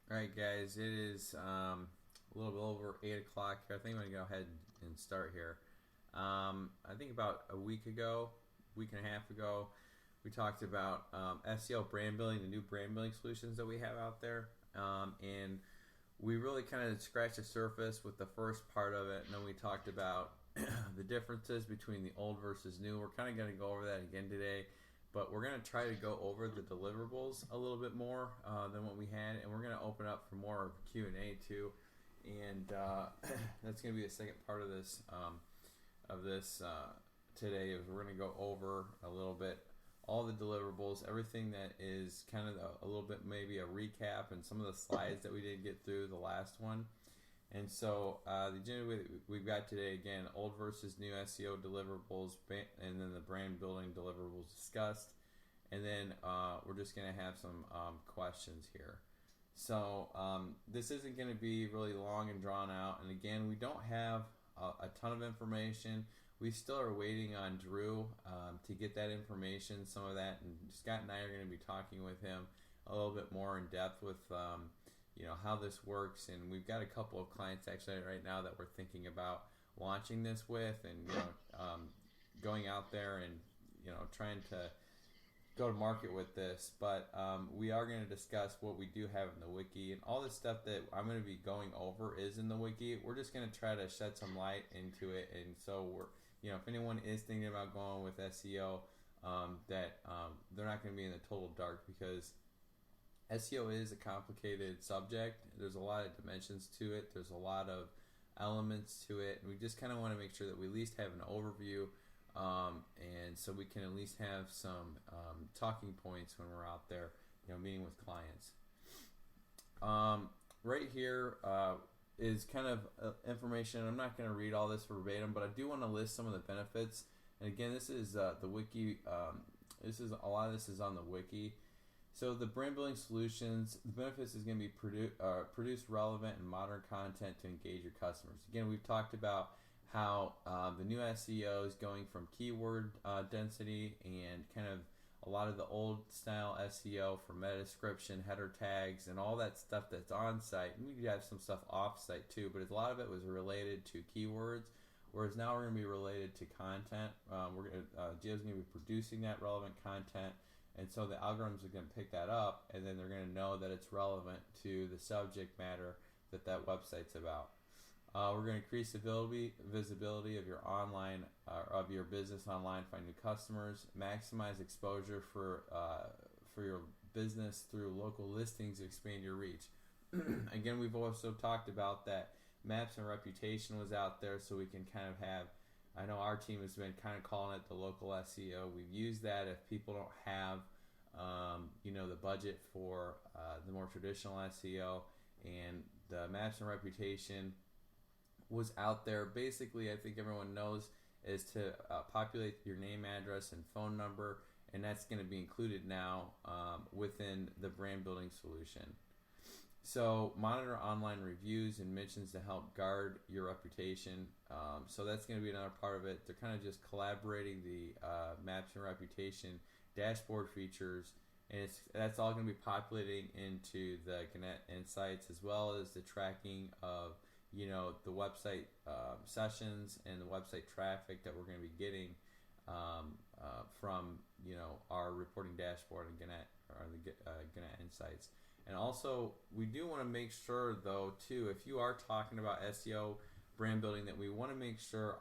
All right, guys, it is a little bit over 8 o'clock here. I think I'm going to go ahead and start here. I think about a week ago, week and a half ago, we talked about SEO brand building, the new brand building solutions that we have out there. And we really kind of scratched the surface with the first part of it, and then we talked about the differences between the old versus new. We're kind of going to go over that again today, but we're going to try to go over the deliverables a little bit more than what we had, and we're going to open up for more of Q&A too, and that's going to be the second part of this today. Is we're going to go over a little bit all the deliverables, everything that is kind of a little bit maybe a recap, and some of the slides that we didn't get through the last one. And so the agenda we've got today, again, old versus new SEO deliverables, and then the brand building deliverables discussed. And then we're just going to have some questions here. So this isn't going to be really long and drawn out. And again, we don't have a ton of information. We still are waiting on Drew to get that information, some of that. And Scott and I are going to be talking with him a little bit more in depth with how this works, and we've got a couple of clients actually right now that we're thinking about launching this with, and going out there and trying to go to market with this. But we are going to discuss what we do have in the wiki, and all this stuff that I'm going to be going over is in the wiki. We're just going to try to shed some light into it, and so if anyone is thinking about going with SEO, that they're not going to be in the total dark, because SEO is a complicated subject. There's a lot of dimensions to it. There's a lot of elements to it. And we just kind of want to make sure that we at least have an overview, and so we can at least have some talking points when we're out there, meeting with clients. Right here is kind of information. I'm not going to read all this verbatim, but I do want to list some of the benefits. And again, this is the wiki. This is a lot of this is on the wiki. So the brand building solutions, the benefits is going to be produce relevant and modern content to engage your customers. Again, we've talked about how the new SEO is going from keyword density and kind of a lot of the old style SEO for meta description, header tags, and all that stuff that's on site. And we do have some stuff off site too, but a lot of it was related to keywords. Whereas now we're going to be related to content. Geo's going to be producing that relevant content. And so the algorithms are going to pick that up, and then they're going to know that it's relevant to the subject matter that website's about. We're going to increase the visibility of your your business online, find new customers, maximize exposure for your business through local listings to expand your reach. Again, we've also talked about that maps and reputation was out there, so we can kind of have. I know our team has been kind of calling it the local SEO. We've used that if people don't have, the budget for the more traditional SEO, and the maps and reputation was out there. Basically, I think everyone knows is to populate your name, address, and phone number, and that's going to be included now within the brand building solution. So monitor online reviews and mentions to help guard your reputation. So that's going to be another part of it. They're kind of just collaborating the maps and reputation dashboard features, and that's all going to be populating into the Gannett Insights, as well as the tracking of the website sessions and the website traffic that we're going to be getting from our reporting dashboard and Gannett, or the Gannett Insights. And also, we do want to make sure, though, too, if you are talking about SEO brand building, that we want to make sure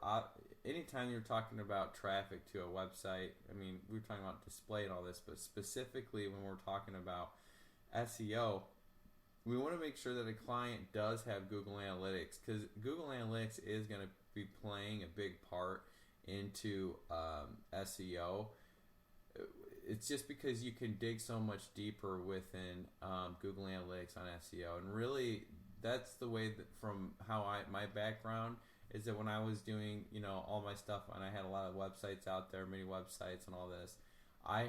anytime you're talking about traffic to a website, I mean, we're talking about display and all this, but specifically when we're talking about SEO, we want to make sure that a client does have Google Analytics, because Google Analytics is going to be playing a big part into SEO. It's just because you can dig so much deeper within Google Analytics on SEO, and really that's the way that from how my background is that when I was doing all my stuff, and I had a lot of websites out there, many websites and all this, I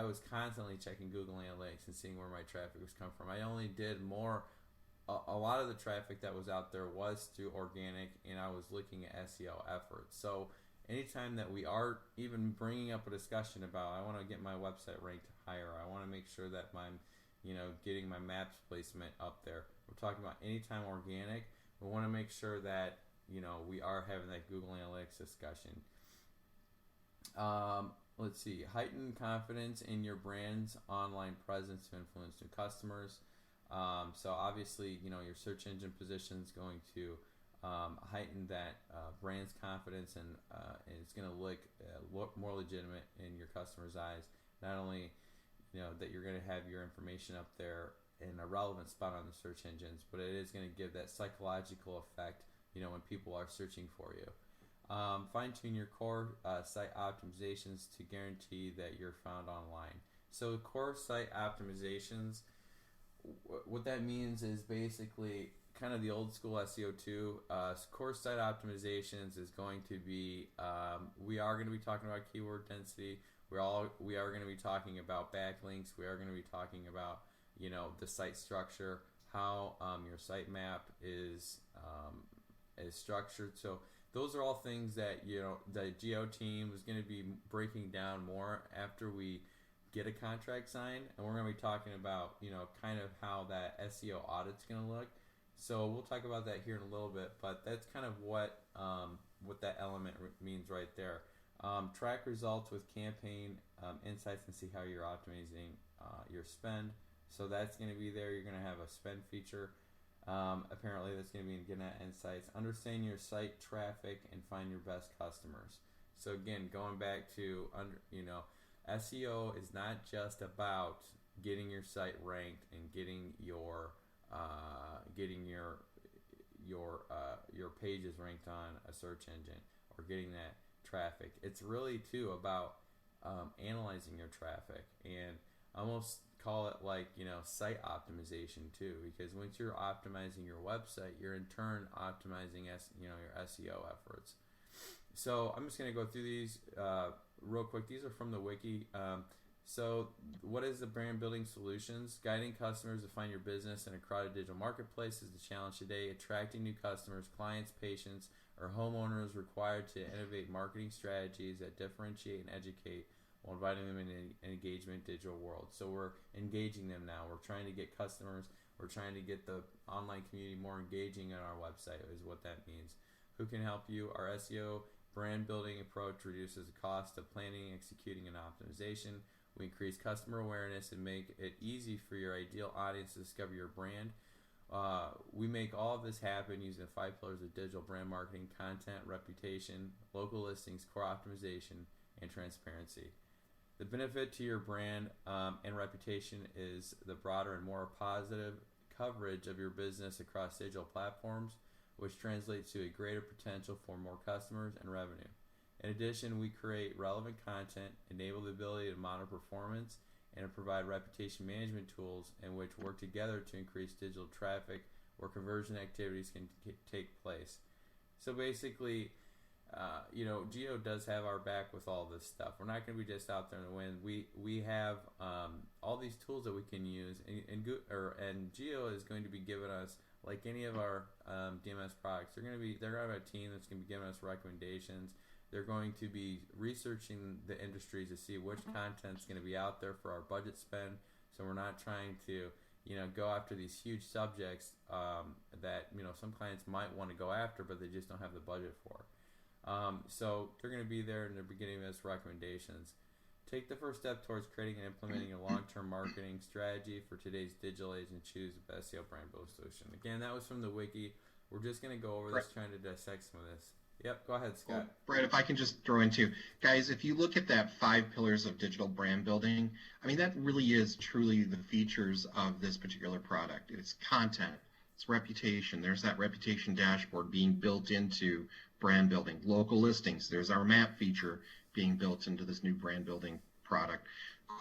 was constantly checking Google Analytics and seeing where my traffic was coming from. I only did a lot of the traffic that was out there was through organic, and I was looking at SEO efforts. So anytime that we are even bringing up a discussion about, I want to get my website ranked higher, I want to make sure that I'm getting my maps placement up there. We're talking about anytime organic. We want to make sure that we are having that Google Analytics discussion. Let's see. Heighten confidence in your brand's online presence to influence new customers. So obviously, your search engine position is going to heighten that brand's confidence, and it's going to look more legitimate in your customers' eyes. Not only that you're going to have your information up there in a relevant spot on the search engines, but it is going to give that psychological effect when people are searching for you. Fine-tune your core site optimizations to guarantee that you're found online. So core site optimizations, what that means is basically kind of the old school SEO2. Core site optimizations is going to be, we are going to be talking about keyword density. We are going to be talking about backlinks. We are going to be talking about the site structure, how your site map is structured. So those are all things that the Geo team is going to be breaking down more after we get a contract signed, and we're going to be talking about kind of how that SEO audit's going to look. So we'll talk about that here in a little bit, but that's kind of what that element means right there. Track results with campaign insights and see how you're optimizing your spend. So that's going to be there. You're going to have a spend feature. Apparently that's going to be in Getting at Insights. Understand your site traffic and find your best customers. So again, going back to SEO is not just about getting your site ranked and getting your pages ranked on a search engine or getting that traffic. It's really too about analyzing your traffic, and almost call it like site optimization too, because once you're optimizing your website, you're in turn optimizing your SEO efforts. So I'm just going to go through these real quick. These are from the wiki. So what is the brand building solutions? Guiding customers to find your business in a crowded digital marketplace is the challenge today. Attracting new customers, clients, patients, or homeowners required to innovate marketing strategies that differentiate and educate while inviting them in an engagement digital world. So we're engaging them now. We're trying to get customers. We're trying to get the online community more engaging on our website is what that means. Who can help you? Our SEO brand building approach reduces the cost of planning, executing, and optimization. We increase customer awareness and make it easy for your ideal audience to discover your brand. We make all of this happen using the 5 pillars of digital brand marketing: content, reputation, local listings, core optimization, and transparency. The benefit to your brand and reputation is the broader and more positive coverage of your business across digital platforms, which translates to a greater potential for more customers and revenue. In addition, we create relevant content, enable the ability to monitor performance, and provide reputation management tools in which work together to increase digital traffic where conversion activities can take place. So basically, Geo does have our back with all this stuff. We're not going to be just out there in the wind. We have all these tools that we can use, and Geo is going to be giving us, like any of our DMS products, they're going to have a team that's going to be giving us recommendations. They're going to be researching the industries to see which content's going to be out there for our budget spend. So we're not trying to, go after these huge subjects that, some clients might want to go after, but they just don't have the budget for. So they're going to be there, and they're giving us recommendations. Take the first step towards creating and implementing a long-term marketing strategy for today's digital age and choose the best SEO brand building solution. Again, that was from the wiki. We're just going to go over this, trying to dissect some of this. Yep, go ahead, Scott. Well, Brett, if I can just throw in too. Guys, if you look at that 5 pillars of digital brand building, that really is truly the features of this particular product. It's content, it's reputation. There's that reputation dashboard being built into brand building. Local listings, there's our map feature being built into this new brand building product.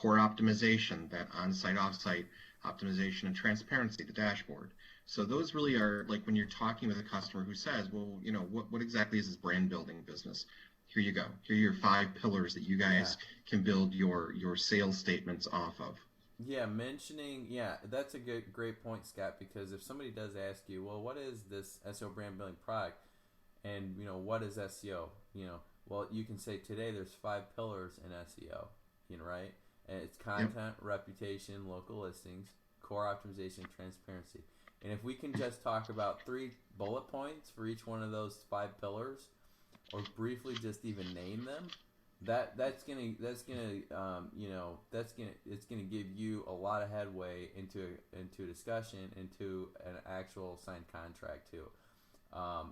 Core optimization, that on-site, off-site optimization, and transparency, the dashboard. So those really are, like when you're talking with a customer who says, well, what exactly is this brand building business? Here you go. Here are your 5 pillars that you guys can build your sales statements off of. Yeah, that's a great point, Scott, because if somebody does ask you, well, what is this SEO brand building product? And, what is SEO? Well, you can say today there's 5 pillars in SEO, right? And it's content, reputation, local listings, core optimization, transparency. And if we can just talk about 3 bullet points for each one of those 5 pillars, or briefly just even name them, it's gonna give you a lot of headway into a discussion, into an actual signed contract too.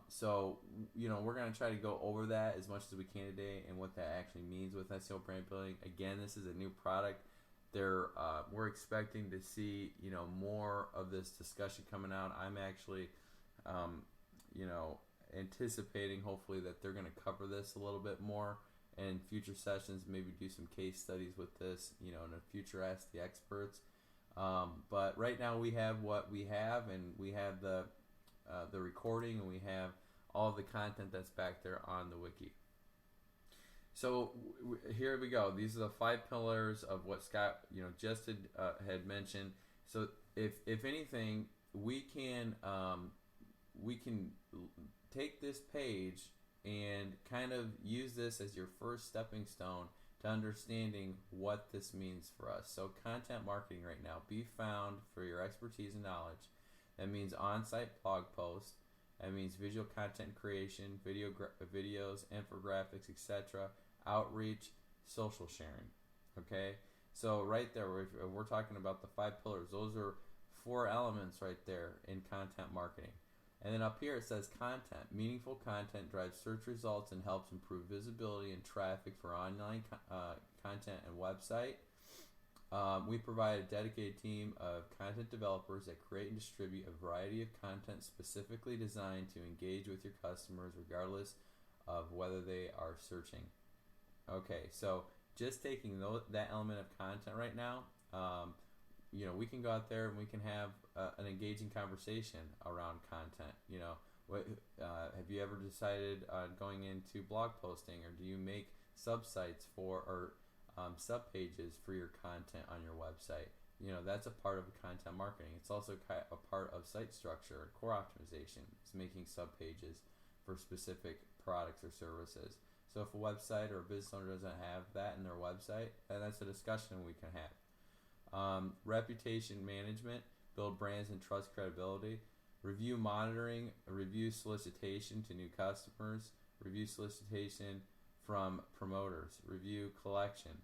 So we're gonna try to go over that as much as we can today and what that actually means with SEO brand building. Again, this is a new product. We're expecting to see more of this discussion coming out. I'm actually anticipating hopefully that they're going to cover this a little bit more in future sessions, maybe do some case studies with this in the future, ask the experts. But right now we have what we have, and we have the recording, and we have all the content that's back there on the wiki. So here we go. These are the 5 pillars of what Scott just had mentioned. So if anything, we can take this page and kind of use this as your first stepping stone to understanding what this means for us. So content marketing right now, be found for your expertise and knowledge. That means on-site blog posts. That means visual content creation, videos, infographics, etc., outreach, social sharing. Okay, so right there, we're talking about the 5 pillars. Those are 4 elements right there in content marketing. And then up here it says content. Meaningful content drives search results and helps improve visibility and traffic for online content and website. We provide a dedicated team of content developers that create and distribute a variety of content specifically designed to engage with your customers regardless of whether they are searching. Okay, so just taking that element of content right now, we can go out there and we can have an engaging conversation around content. Have you ever decided on going into blog posting, or do you make subsites or subpages for your content on your website? That's a part of content marketing. It's also a part of site structure, core optimization. It's making subpages for specific products or services. So if a website or a business owner doesn't have that in their website, then that's a discussion we can have. Reputation management, build brands and trust credibility. Review monitoring, review solicitation to new customers, review solicitation from promoters, review collection,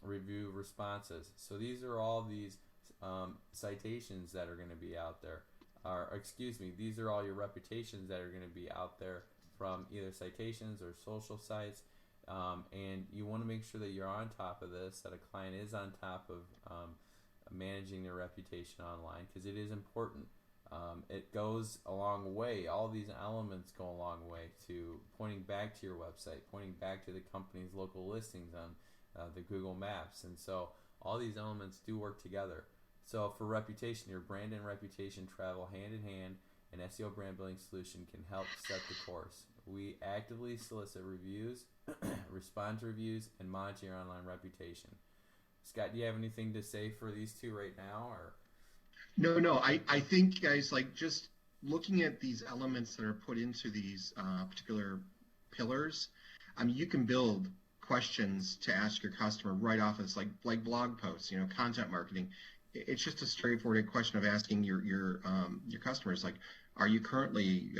review responses. So these are all these citations that are going to be out there. These are all your reputations that are going to be out there from either citations or social sites. And you want to make sure that you're on top of this, that a client is on top of managing their reputation online, because it is important. It goes a long way. All these elements go a long way to pointing back to your website, pointing back to the company's local listings on the Google Maps. And so all these elements do work together. So for reputation, your brand and reputation travel hand in hand. An SEO brand building solution can help set the course. We actively solicit reviews, respond to reviews, and monitor your online reputation. Scott, do you have anything to say for these 2 right now, or? No. I think, guys, like just looking at these elements that are put into these particular pillars, you can build questions to ask your customer right off as like blog posts, content marketing. It's just a straightforward question of asking your customers, like, are you currently,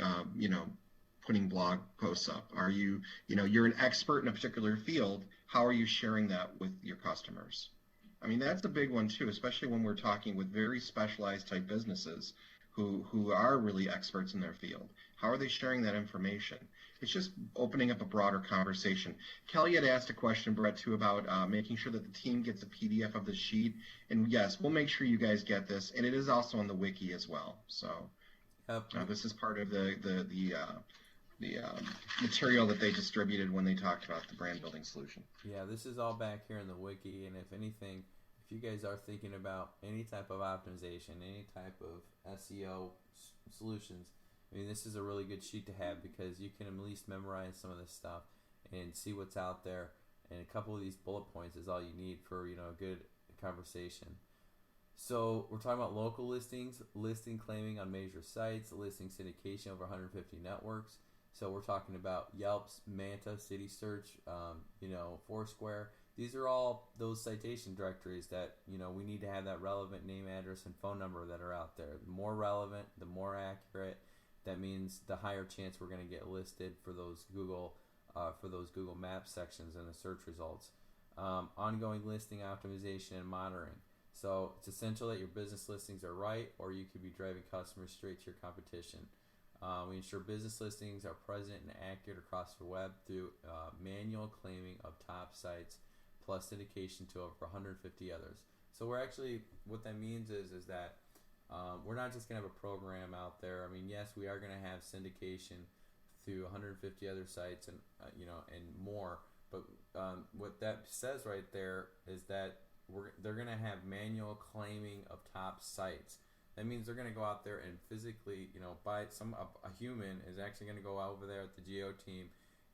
putting blog posts up? Are you, you're an expert in a particular field. How are you sharing that with your customers? That's a big one too, especially when we're talking with very specialized type businesses who are really experts in their field. How are they sharing that information? It's just opening up a broader conversation. Kelly had asked a question, Brett, too, about making sure that the team gets a PDF of the sheet. And yes, we'll make sure you guys get this. And it is also on the wiki as well. So this is part of the material that they distributed when they talked about the brand building solution. Yeah, this is all back here in the wiki. And if anything, if you guys are thinking about any type of optimization, any type of SEO solutions, this is a really good sheet to have, because you can at least memorize some of this stuff and see what's out there. And a couple of these bullet points is all you need for a good conversation. So we're talking about local listings, listing claiming on major sites, listing syndication over 150 networks. So we're talking about Yelp's, Manta, City Search, Foursquare. These are all those citation directories that, we need to have that relevant name, address, and phone number that are out there. The more relevant, the more accurate. That means the higher chance we're going to get listed for those Google Maps sections in the search results. Ongoing listing optimization and monitoring. So it's essential that your business listings are right, or you could be driving customers straight to your competition. We ensure business listings are present and accurate across the web through manual claiming of top sites, plus syndication to over 150 others. So we're actually, what that means is that we're not just going to have a program out there. I mean, yes, we are going to have syndication through 150 other sites and and more. But what that says right there is that they're going to have manual claiming of top sites. That means they're going to go out there and physically, a human is actually going to go over there at the geo team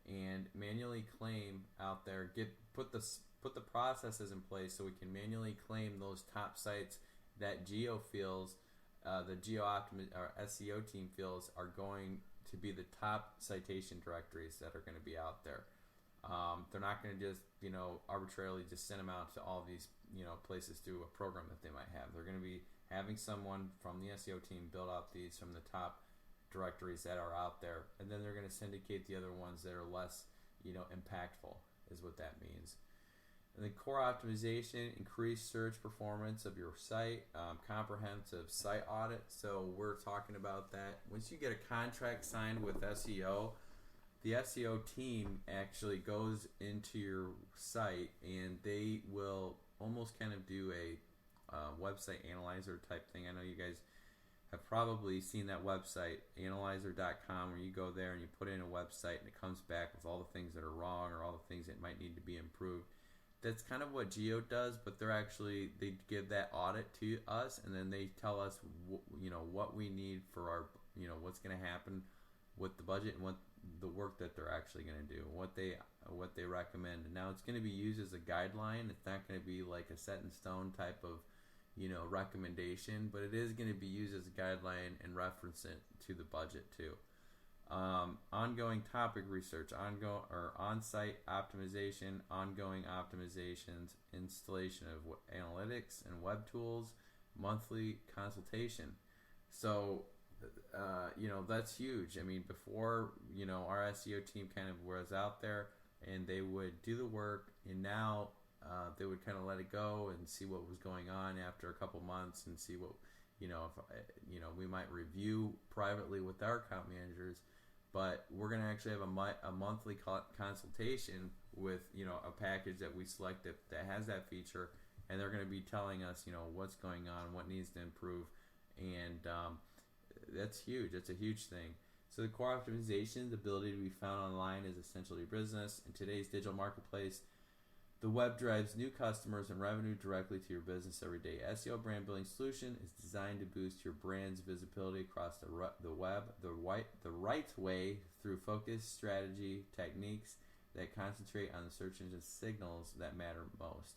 and manually claim out there, put the processes in place so we can manually claim those top sites that geo feels, the or SEO team feels are going to be the top citation directories that are going to be out there. They're not going to just, arbitrarily just send them out to all these, places through a program that they might have. They're going to be having someone from the SEO team build out these from the top directories that are out there, and then they're going to syndicate the other ones that are less, impactful, is what that means. And then core optimization, increased search performance of your site, comprehensive site audit. So we're talking about that. Once you get a contract signed with SEO, the SEO team actually goes into your site and they will almost kind of do a website analyzer type thing. I know you guys have probably seen that website, analyzer.com, where you go there and you put in a website and it comes back with all the things that are wrong or all the things that might need to be improved. That's kind of what Geo does, but they give that audit to us, and then they tell us, what we need for our, what's going to happen with the budget and what the work that they're actually going to do, what they recommend. And now it's going to be used as a guideline. It's not going to be like a set in stone type of, recommendation, but it is going to be used as a guideline and reference it to the budget too. Ongoing topic research, on-site optimization, ongoing optimizations, installation of analytics and web tools, monthly consultation. So, that's huge. I mean, before, our SEO team kind of was out there and they would do the work, and now they would kind of let it go and see what was going on after a couple months and see what, if, we might review privately with our account managers. But we're going to actually have a monthly consultation with, a package that we select that has that feature, and they're going to be telling us, what's going on, what needs to improve, and that's huge. That's a huge thing. So the core optimization, the ability to be found online, is essential to your business. In today's digital marketplace, the web drives new customers and revenue directly to your business every day. SEO Brand Building Solution is designed to boost your brand's visibility across the web the right way through focused strategy techniques that concentrate on the search engine signals that matter most.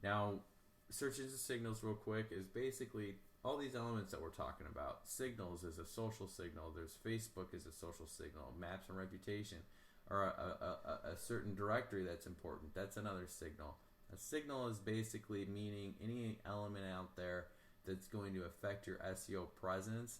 Now, search engine signals, real quick, is basically all these elements that we're talking about. Signals is a social signal. There's Facebook is a social signal. Maps and reputation, or a certain directory that's important. That's another signal. A signal is basically meaning any element out there that's going to affect your SEO presence.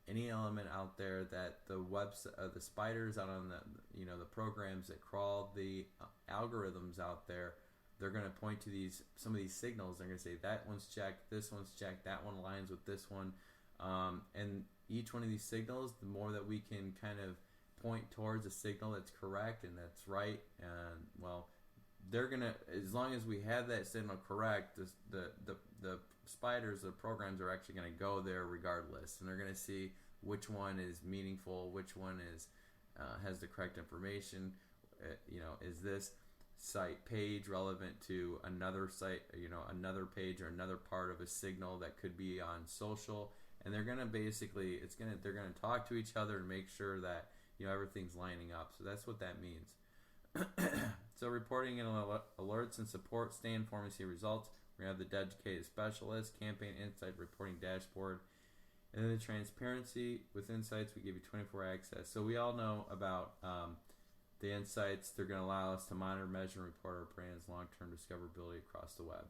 Any element out there that the spiders out on the programs that crawl the algorithms out there, they're going to point to some of these signals. They're going to say that one's checked, this one's checked, that one aligns with this one, and each one of these signals, the more that we can kind of point towards a signal that's correct and that's right, and they're gonna, as long as we have that signal correct, the spiders, the programs are actually going to go there regardless, and they're going to see which one is meaningful, which one is has the correct information. Is this site page relevant to another site, another page or another part of a signal that could be on social, and they're going to basically they're going to talk to each other and make sure that everything's lining up. So that's what that means. So reporting and alerts and support, stay informed and see results. We have the dedicated specialist, campaign insight reporting dashboard, and then the transparency with insights. We give you 24 access. So we all know about The insights, they're going to allow us to monitor, measure, and report our brand's long-term discoverability across the web.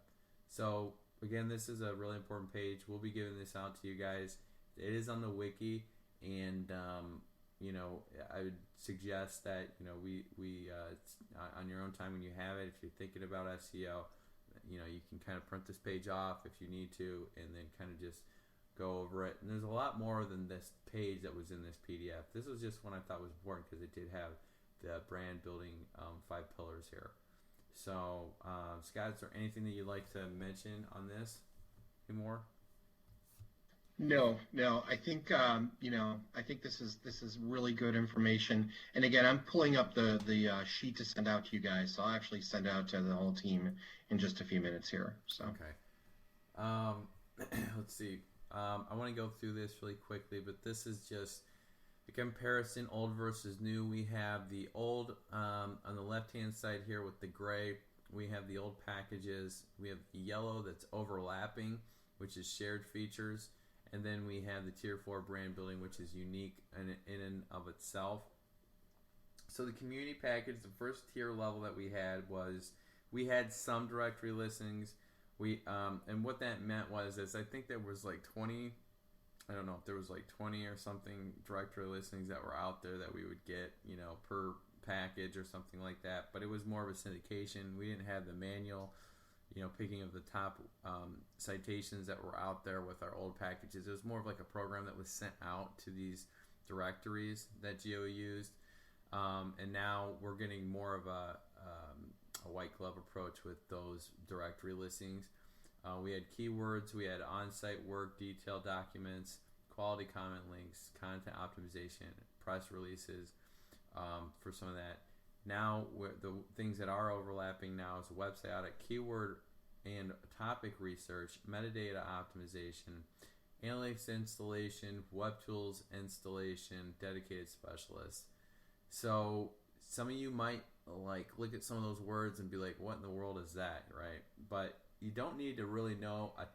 So again, this is a really important page. We'll be giving this out to you guys. It is on the wiki, and I would suggest that we on your own time when you have it, if you're thinking about SEO, you can kind of print this page off if you need to, and then kind of just go over it. And there's a lot more than this page that was in this PDF. This was just one I thought was important because it did have the brand building 5 pillars here. So, Scott, is there anything that you'd like to mention on this anymore? No. I think I think this is really good information. And again, I'm pulling up the sheet to send out to you guys. So I'll actually send out to the whole team in just a few minutes here. So okay. Let's see. I want to go through this really quickly, but this is just a comparison, old versus new. We have the old on the left-hand side here with the gray. We have the old packages. We have the yellow that's overlapping, which is shared features. And then we have the Tier 4 brand building, which is unique in and of itself. So the community package, the first tier level that we had some directory listings. And what that meant was I think there was like 20, I don't know if there was like 20 or something directory listings that were out there that we would get, per package or something like that. But it was more of a syndication. We didn't have the manual, picking of the top citations that were out there with our old packages. It was more of like a program that was sent out to these directories that Geo used. And now we're getting more of a white glove approach with those directory listings. We had keywords, we had on-site work, detailed documents, quality comment links, content optimization, press releases for some of that. Now, the things that are overlapping now is website audit, keyword and topic research, metadata optimization, analytics installation, web tools installation, dedicated specialists. So some of you might look at some of those words and be like, what in the world is that, right? But you don't need to really know a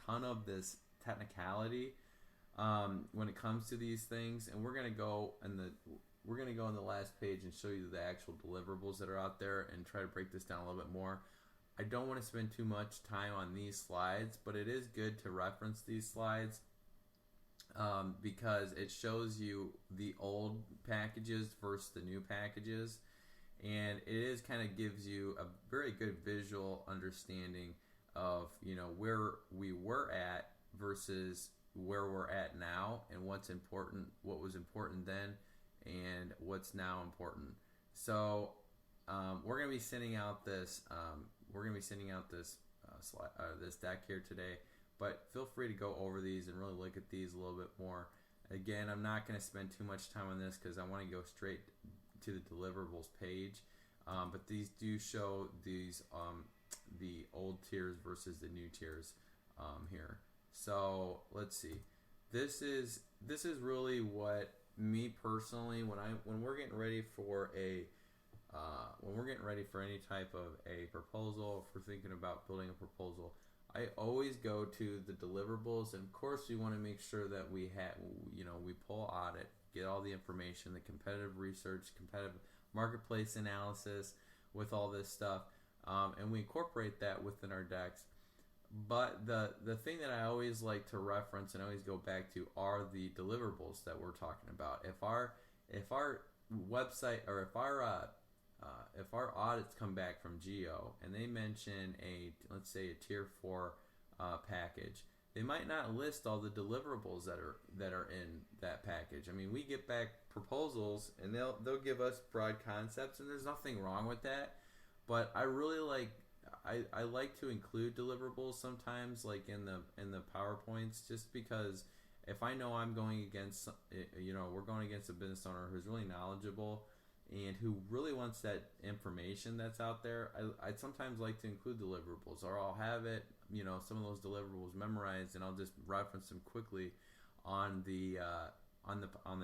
ton of this technicality when it comes to these things. And we're going to go in the last page and show you the actual deliverables that are out there and try to break this down a little bit more. I don't want to spend too much time on these slides, but it is good to reference these slides because it shows you the old packages versus the new packages, and it is kind of gives you a very good visual understanding of where we were at versus where we're at now, and what's important, what was important then, and what's now important. So we're going to be sending out this slide, this deck here today. But feel free to go over these and really look at these a little bit more. Again, I'm not going to spend too much time on this because I want to go straight to the deliverables page. But these do show these the old tiers versus the new tiers here. So let's see. This is really what me personally, when we're getting ready for any type of a proposal, if we're thinking about building a proposal, I always go to the deliverables, and of course we want to make sure that we pull audit, get all the information, the competitive research, competitive marketplace analysis with all this stuff, and we incorporate that within our decks. But the thing that I always like to reference and always go back to are the deliverables that we're talking about. If our website, or if our audits come back from Geo and they mention let's say a tier 4 package, they might not list all the deliverables that are in that package. I mean, we get back proposals and they'll give us broad concepts, and there's nothing wrong with that. But I really I like to include deliverables sometimes, like in the PowerPoints, just because if I know I'm going against, we're going against a business owner who's really knowledgeable and who really wants that information that's out there, I'd sometimes like to include deliverables, or I'll have it, some of those deliverables memorized, and I'll just reference them quickly on the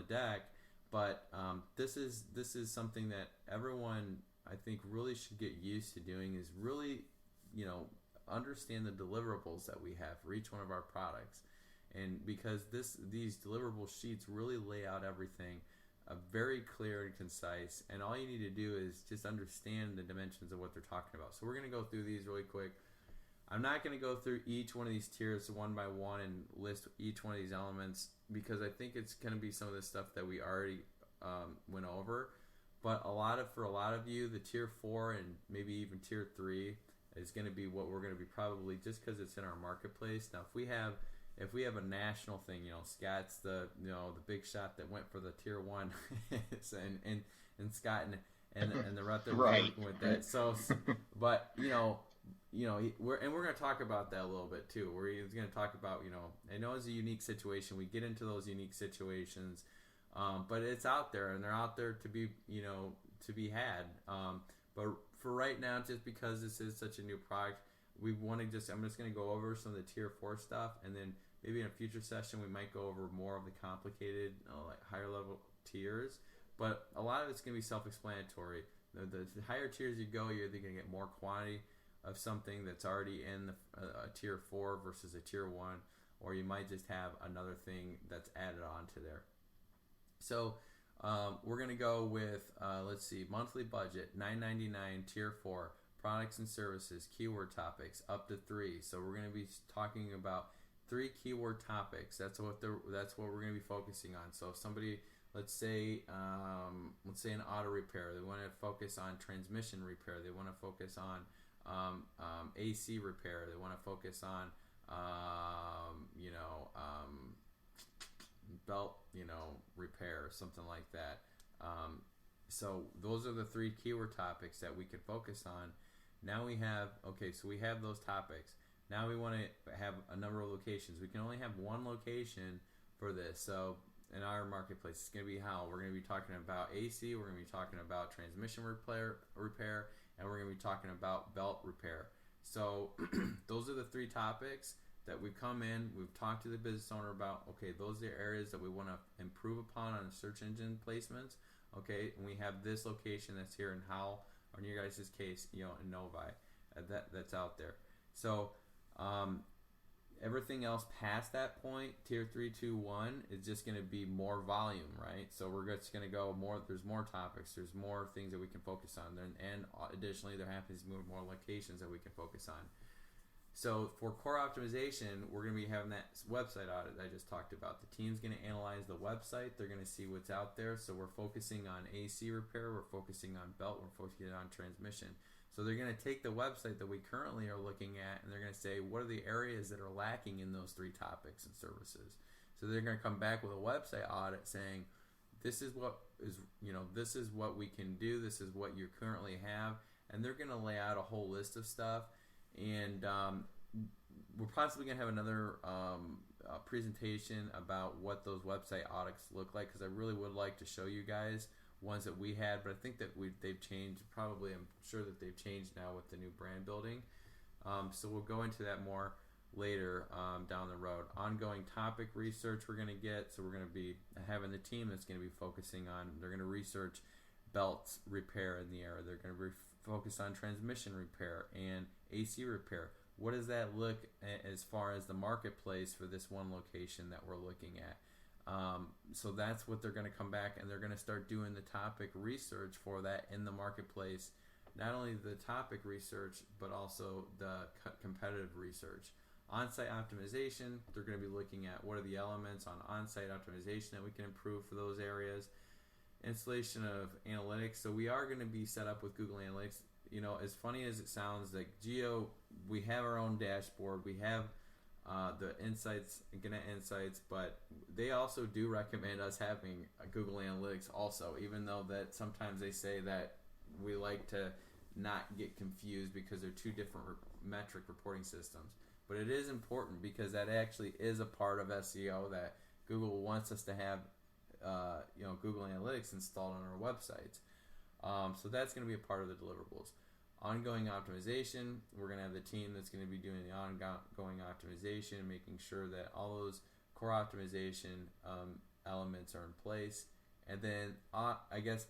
deck. But this is something that everyone, I think, really should get used to doing, is really, understand the deliverables that we have for each one of our products. And because these deliverable sheets really lay out everything very clear and concise, and all you need to do is just understand the dimensions of what they're talking about. So we're going to go through these really quick. I'm not going to go through each one of these tiers one by one and list each one of these elements, because I think it's going to be some of the stuff that we already went over. But for a lot of you, the tier 4 and maybe even tier 3 is going to be what we're going to be, probably just because it's in our marketplace. Now, if we have a national thing, Scott's the big shot that went for the tier 1, and Scott and the route that we're working with that. So, but we're going to talk about that a little bit too. We're going to talk about I know it's a unique situation. We get into those unique situations. But it's out there, and they're out there to be, to be had. But for right now, just because this is such a new product, I'm just going to go over some of the tier 4 stuff, and then maybe in a future session we might go over more of the complicated, like higher level tiers. But a lot of it's going to be self-explanatory. The higher tiers you go, you're either going to get more quantity of something that's already in a tier 4 versus a tier 1, or you might just have another thing that's added onto there. So we're going to go with, let's see, monthly budget, $9.99, tier 4, products and services, keyword topics, up to 3. So we're going to be talking about 3 keyword topics. That's what we're going to be focusing on. So if somebody, let's say an auto repair, they want to focus on transmission repair, they want to focus on AC repair, they want to focus on belt repair, something like that. So those are the 3 keyword topics that we can focus on. Now we have those topics. Now we want to have a number of locations. We can only have one location for this. So in our marketplace, it's going to be how we're going to be talking about AC, we're going to be talking about transmission repair, and we're going to be talking about belt repair. So those are the 3 topics that we've come in, we've talked to the business owner about, okay, those are the areas that we want to improve upon on search engine placements, okay, and we have this location that's here in Howell, or in your guys' case, in Novi, that's out there. So everything else past that point, tier 3, 2, 1, is just going to be more volume, right? So we're just going to go more, there's more topics, there's more things that we can focus on, and additionally there happens to be more locations that we can focus on. So for core optimization, we're going to be having that website audit that I just talked about. The team's going to analyze the website. They're going to see what's out there. So we're focusing on AC repair. We're focusing on belt. We're focusing on transmission. So they're going to take the website that we currently are looking at, and they're going to say, what are the areas that are lacking in those 3 topics and services? So they're going to come back with a website audit saying, this is what we can do. This is what you currently have. And they're going to lay out a whole list of stuff. And we're possibly going to have another presentation about what those website audits look like, because I really would like to show you guys ones that we had, but I think that they've changed. Probably, I'm sure that they've changed now with the new brand building. So we'll go into that more later down the road. Ongoing topic research we're going to get. So we're going to be having the team that's going to be focusing on, they're going to research belts repair in the area. They're going to focus on transmission repair and AC repair. What does that look as far as the marketplace for this one location that we're looking at? So that's what they're going to come back, and they're going to start doing the topic research for that in the marketplace. Not only the topic research, but also the competitive research. On-site optimization, they're going to be looking at what are the elements on on-site optimization that we can improve for those areas. Installation of analytics. So we are going to be set up with Google Analytics. As funny as it sounds, like Geo, we have our own dashboard. We have the Insights, Gannett Insights, but they also do recommend us having Google Analytics also, even though that sometimes they say that we like to not get confused because they're 2 different metric reporting systems. But it is important because that actually is a part of SEO that Google wants us to have Google Analytics installed on our websites. So that's going to be a part of the deliverables. Ongoing optimization, we're going to have the team that's going to be doing the ongoing optimization, making sure that all those core optimization elements are in place. And then I guess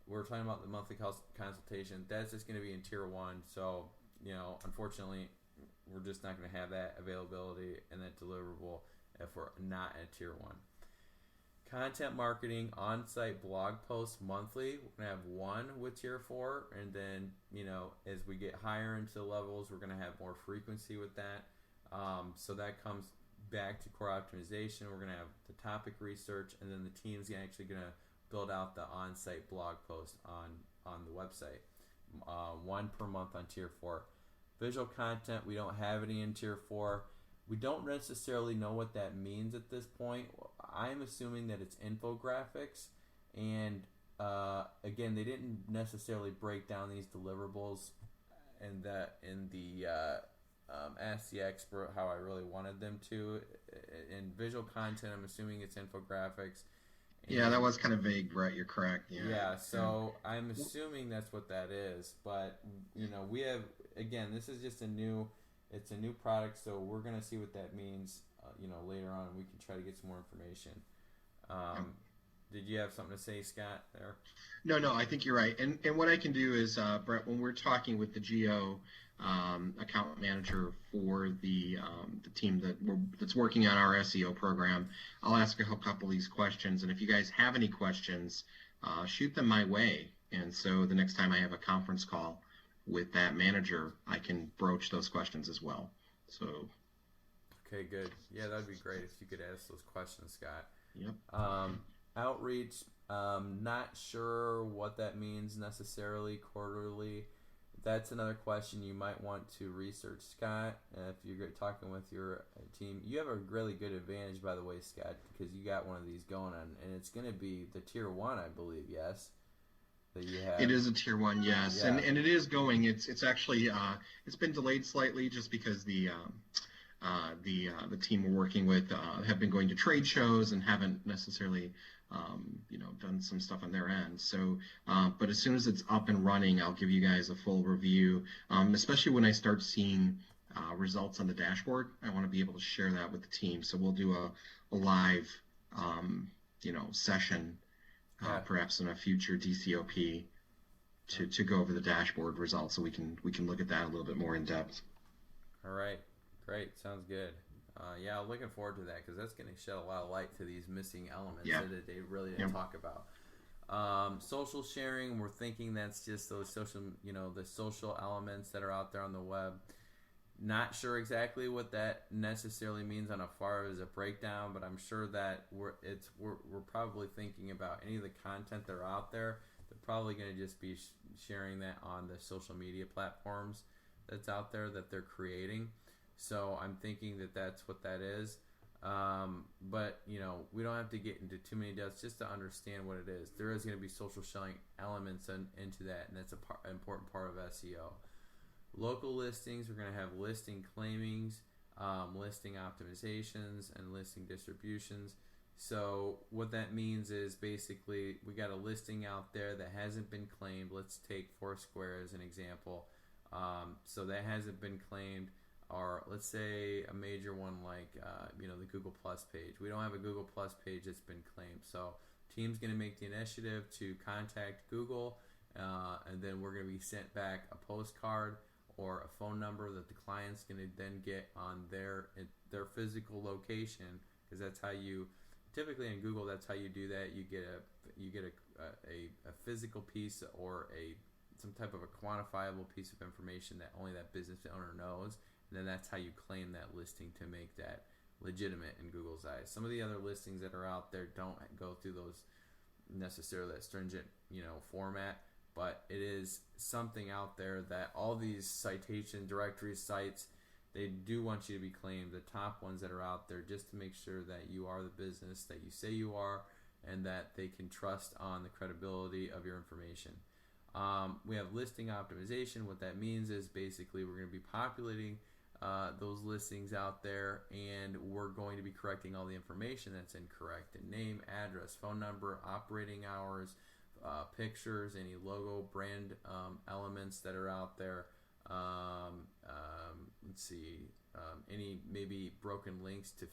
we're talking about the monthly consultation. That's just going to be in tier 1. So, unfortunately, we're just not going to have that availability and that deliverable if we're not at tier 1. Content marketing on-site blog posts monthly. We're gonna have one with tier 4, and then as we get higher into the levels, we're gonna have more frequency with that. So that comes back to core optimization. We're gonna have the topic research, and then the team's actually gonna build out the on-site blog post on the website. One per month on tier 4. Visual content, we don't have any in tier 4. We don't necessarily know what that means at this point. I'm assuming that it's infographics, and again, they didn't necessarily break down these deliverables in the Ask the Expert how I really wanted them to. In visual content, I'm assuming it's infographics. Yeah, that was kind of vague, Brett. You're correct. Yeah, so I'm assuming that's what that is. But we have, again, this is just a new product, so we're gonna see what that means. Later on, we can try to get some more information. Did you have something to say, Scott? There? No, I think you're right. And what I can do is, Brett, when we're talking with the Geo account manager for the team that's working on our SEO program, I'll ask a couple of these questions. And if you guys have any questions, shoot them my way. And so the next time I have a conference call with that manager, I can broach those questions as well. So. Okay, good. Yeah, that'd be great if you could ask those questions, Scott. Yep. Outreach, not sure what that means necessarily quarterly. That's another question you might want to research, Scott. If you're talking with your team, you have a really good advantage, by the way, Scott, because you got one of these going on, and it's going to be the tier 1, I believe. Yes, that you have. It is a tier 1, yes, yeah. and it is going. It's actually it's been delayed slightly just because the team we're working with have been going to trade shows and haven't necessarily done some stuff on their end. So, but as soon as it's up and running, I'll give you guys a full review, especially when I start seeing results on the dashboard. I want to be able to share that with the team. So we'll do a live, session, perhaps in a future DCOP to go over the dashboard results so we can look at that a little bit more in depth. All right. Great. Sounds good. Yeah, I'm looking forward to that because that's going to shed a lot of light to these missing elements that they really didn't talk about. Social sharing, we're thinking that's just those social, the social elements that are out there on the web. Not sure exactly what that necessarily means on as far as a breakdown, but I'm sure that we're probably thinking about any of the content that are out there. They're probably going to just be sharing that on the social media platforms that's out there that they're creating. So I'm thinking that that's what that is. But, we don't have to get into too many depths just to understand what it is. There is going to be social sharing elements into that, and that's an important part of SEO. Local listings, we're going to have listing claimings, listing optimizations, and listing distributions. So what that means is basically we got a listing out there that hasn't been claimed. Let's take Foursquare as an example. So that hasn't been claimed. Or let's say a major one like the Google Plus page. We don't have a Google Plus page that's been claimed. So team's going to make the initiative to contact Google, and then we're going to be sent back a postcard or a phone number that the client's going to then get on their physical location, because that's how you typically in Google, that's how you do that. You get a physical piece or some type of a quantifiable piece of information that only that business owner knows. And then that's how you claim that listing to make that legitimate in Google's eyes. Some of the other listings that are out there don't go through those necessarily that stringent, format, but it is something out there that all these citation directory sites, they do want you to be claimed, the top ones that are out there, just to make sure that you are the business that you say you are and that they can trust on the credibility of your information. We have listing optimization. What that means is basically we're going to be populating those listings out there, and we're going to be correcting all the information that's incorrect: the name, address, phone number, operating hours, pictures, any logo, brand elements that are out there. Let's see, any maybe broken links to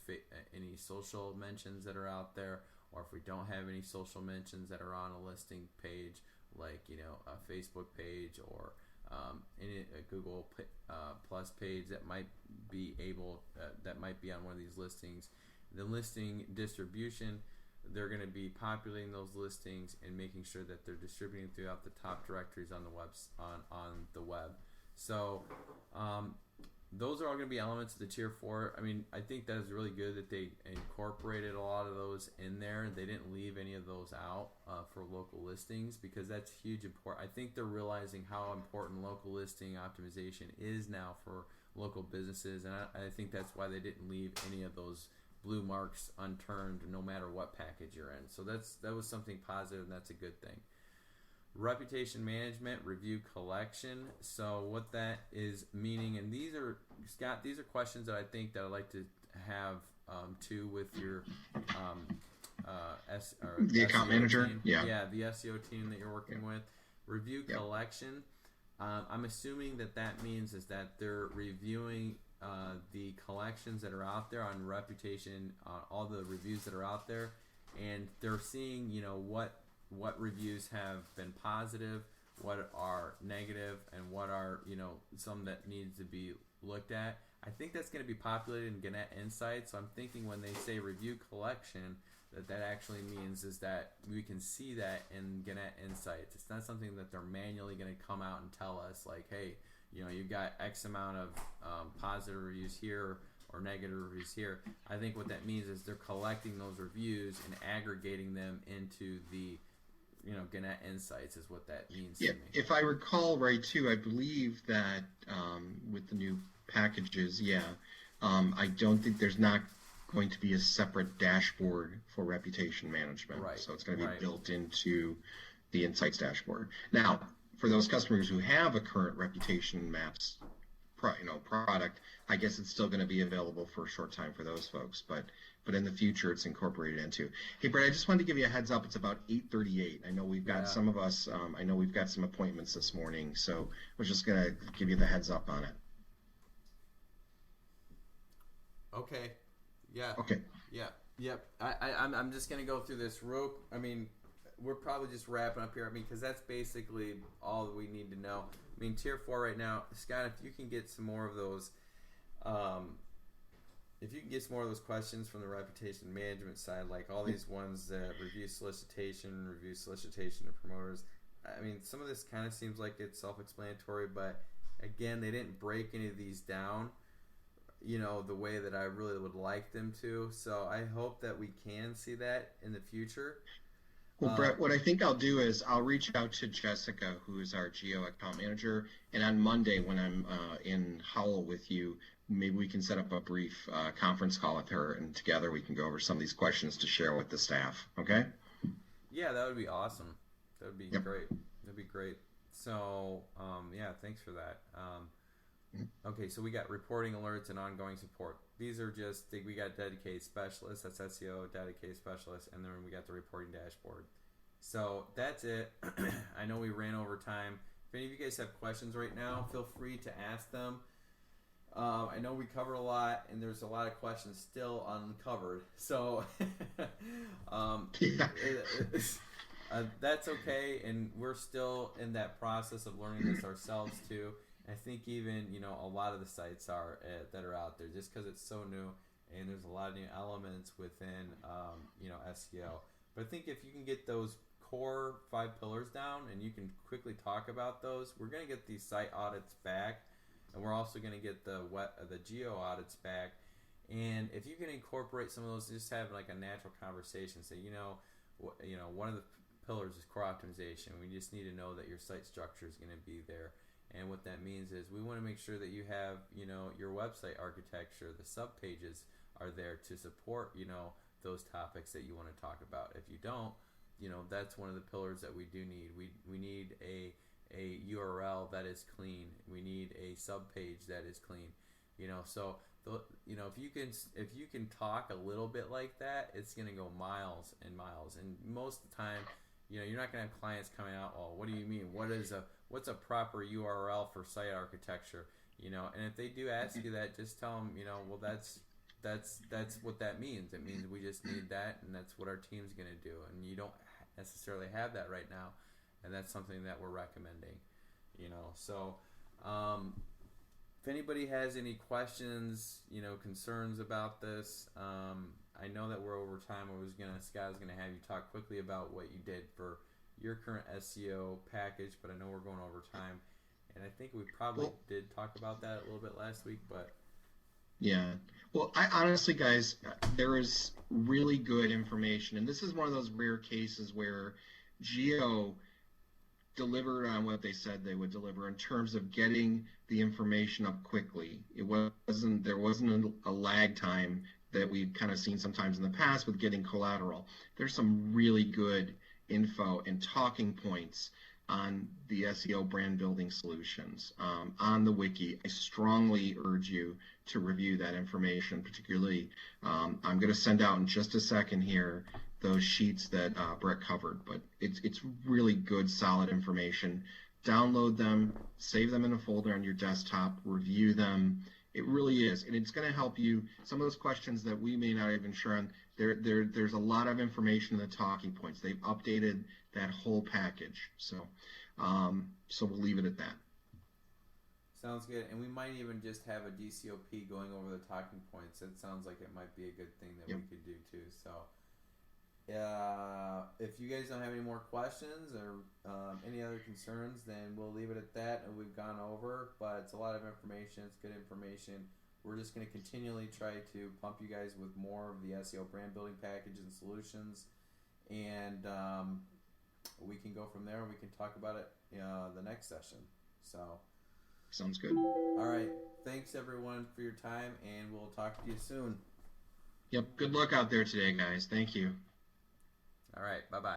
any social mentions that are out there, or if we don't have any social mentions that are on a listing page, like a Facebook page or a Google Plus page that might be on one of these listings. The listing distribution, they're going to be populating those listings and making sure that they're distributing throughout the top directories on the web. So those are all going to be elements of the tier 4. I mean, I think that is really good that they incorporated a lot of those in there. They didn't leave any of those out for local listings, because that's huge important. I think they're realizing how important local listing optimization is now for local businesses, and I think that's why they didn't leave any of those blue marks unturned, no matter what package you're in. So that was something positive, and that's a good thing. Reputation management, review collection. So what that is meaning, and these are, Scott, these are questions that I think that I'd like to have too with your the account SEO manager. team. Yeah, the SEO team that you're working with. Review collection. I'm assuming that means is that they're reviewing the collections that are out there on reputation, all the reviews that are out there, and they're seeing, what reviews have been positive, what are negative, and what are, some that needs to be looked at. I think that's going to be populated in Gannett Insights. So I'm thinking when they say review collection, that actually means is that we can see that in Gannett Insights. It's not something that they're manually going to come out and tell us like, hey, you've got X amount of positive reviews here or negative reviews here. I think what that means is they're collecting those reviews and aggregating them into the Gannett Insights is what that means to me. If I recall right too, I believe that with the new packages, I don't think there's not going to be a separate dashboard for reputation management. Right. So it's going to be built into the Insights dashboard. Now, for those customers who have a current reputation maps product, I guess it's still going to be available for a short time for those folks, but in the future it's incorporated into. Hey, Brett, I just wanted to give you a heads up. It's about 8:38. I know we've got some of us, I know we've got some appointments this morning, so I was just going to give you the heads up on it. Okay. Yeah. Okay. Yeah. Yep. I'm just going to go through this real. I mean, we're probably just wrapping up here. I mean, because that's basically all that we need to know. I mean, tier 4 right now, Scott, if you can get some more of those, questions from the reputation management side, like all these ones that review solicitation to promoters. I mean, some of this kind of seems like it's self-explanatory, but again, they didn't break any of these down, the way that I really would like them to. So I hope that we can see that in the future. Well, Brett, what I think I'll do is I'll reach out to Jessica, who is our Geo account manager, and on Monday when I'm in Howell with you, maybe we can set up a brief conference call with her, and together we can go over some of these questions to share with the staff. Okay? Yeah, that would be awesome. That would be great. That'd be great. So, thanks for that. Okay, so we got reporting alerts and ongoing support. These are just, we got dedicated specialists, that's SEO, dedicated specialists, and then we got the reporting dashboard. So that's it. I know we ran over time. If any of you guys have questions right now, feel free to ask them. I know we covered a lot, and there's a lot of questions still uncovered. So that's okay, and we're still in that process of learning this ourselves too. I think even, a lot of the sites that are out there, just because it's so new and there's a lot of new elements within, SEO. But I think if you can get those core 5 pillars down and you can quickly talk about those, we're going to get these site audits back, and we're also going to get the geo audits back. And if you can incorporate some of those, just have like a natural conversation. Say, one of the pillars is core optimization. We just need to know that your site structure is going to be there. And what that means is we want to make sure that you have, your website architecture, the sub pages are there to support, those topics that you want to talk about. If you don't, that's one of the pillars that we do need. We need a URL that is clean. We need a sub page that is clean. So if you can talk a little bit like that, it's going to go miles and miles. And most of the time, you're not going to have clients coming out, oh, what do you mean? What's a proper URL for site architecture? And if they do ask you that, just tell them, well, that's what that means. It means we just need that, and that's what our team's going to do. And you don't necessarily have that right now, and that's something that we're recommending. So if anybody has any questions, concerns about this, I know that we're over time. Scott was gonna have you talk quickly about what you did for your current SEO package, but I know we're going over time, and I think we probably did talk about that a little bit last week, but yeah. Well, I honestly, guys, there is really good information, and this is one of those rare cases where Geo delivered on what they said they would deliver in terms of getting the information up quickly. There wasn't a lag time that we've kind of seen sometimes in the past with getting collateral. There's some really good info and talking points on the SEO brand building solutions on the wiki. I strongly urge you to review that information. Particularly, I'm going to send out in just a second here those sheets that Brett covered, but it's really good, solid information. Download them, save them in a folder on your desktop, review them. It really is, and it's going to help you. Some of those questions that we may not even sure on, there's a lot of information in the talking points. They've updated that whole package, so we'll leave it at that. Sounds good, and we might even just have a DCOP going over the talking points. It sounds like it might be a good thing that we could do too. So, if you guys don't have any more questions or any other concerns, then we'll leave it at that. And we've gone over, but it's a lot of information. It's good information. We're just going to continually try to pump you guys with more of the SEO brand building package and solutions, and we can go from there. And we can talk about it the next session. So, sounds good. All right. Thanks everyone for your time, and we'll talk to you soon. Yep. Good luck out there today, guys. Thank you. All right. Bye-bye.